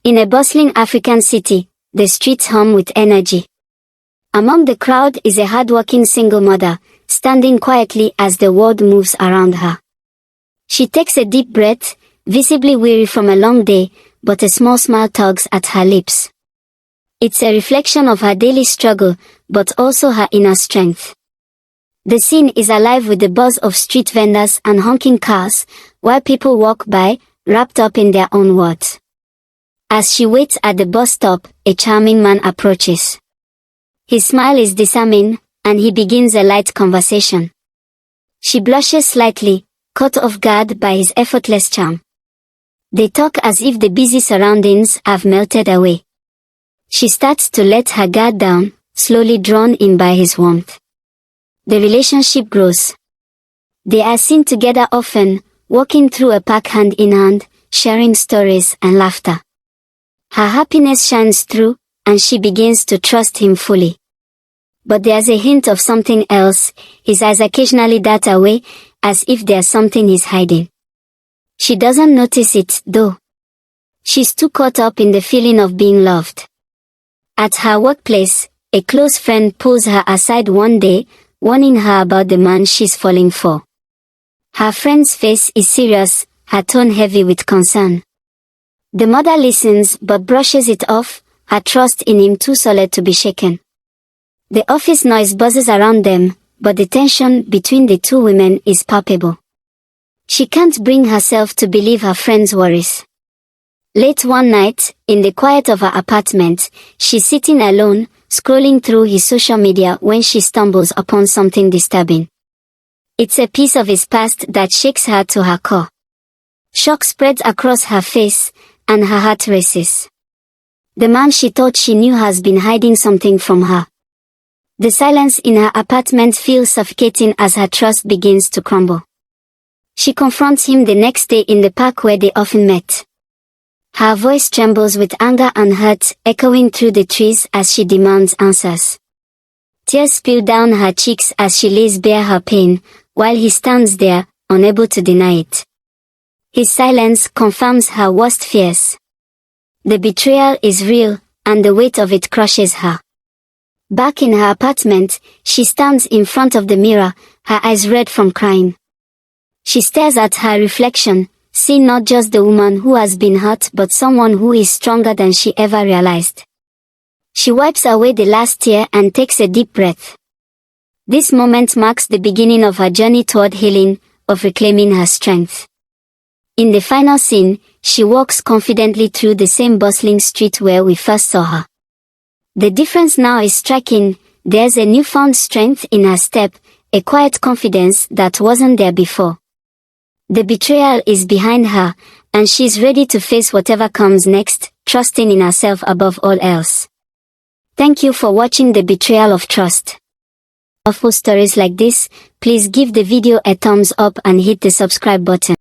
In a bustling African city, the streets hum with energy. Among the crowd is a hardworking single mother, standing quietly as the world moves around her. She takes a deep breath, visibly weary from a long day, but a small smile tugs at her lips. It's a reflection of her daily struggle, but also her inner strength. The scene is alive with the buzz of street vendors and honking cars, while people walk by, wrapped up in their own words. As she waits at the bus stop, a charming man approaches. His smile is disarming, and he begins a light conversation. She blushes slightly, caught off guard by his effortless charm. They talk as if the busy surroundings have melted away. She starts to let her guard down, slowly drawn in by his warmth. The relationship grows. They are seen together often, walking through a park hand in hand, sharing stories and laughter. Her happiness shines through, and she begins to trust him fully. But there's a hint of something else. His eyes occasionally dart away, as if there's something he's hiding. She doesn't notice it, though. She's too caught up in the feeling of being loved. At her workplace, a close friend pulls her aside one day, warning her about the man she's falling for. Her friend's face is serious, her tone heavy with concern. The mother listens but brushes it off, her trust in him too solid to be shaken. The office noise buzzes around them, but the tension between the two women is palpable. She can't bring herself to believe her friend's worries. Late one night, in the quiet of her apartment, she's sitting alone, scrolling through his social media when she stumbles upon something disturbing. It's a piece of his past that shakes her to her core. Shock spreads across her face, and her heart races. The man she thought she knew has been hiding something from her. The silence in her apartment feels suffocating as her trust begins to crumble. She confronts him the next day in the park where they often met. Her voice trembles with anger and hurt, echoing through the trees as she demands answers. Tears spill down her cheeks as she lays bare her pain, while he stands there, unable to deny it. His silence confirms her worst fears. The betrayal is real, and the weight of it crushes her. Back in her apartment, she stands in front of the mirror, her eyes red from crying. She stares at her reflection, seeing not just the woman who has been hurt but someone who is stronger than she ever realized. She wipes away the last tear and takes a deep breath. This moment marks the beginning of her journey toward healing, of reclaiming her strength. In the final scene, she walks confidently through the same bustling street where we first saw her. The difference now is striking. There's a newfound strength in her step, a quiet confidence that wasn't there before. The betrayal is behind her, and she's ready to face whatever comes next, trusting in herself above all else. Thank you for watching The Betrayal of Trust. For stories like this, please give the video a thumbs up and hit the subscribe button.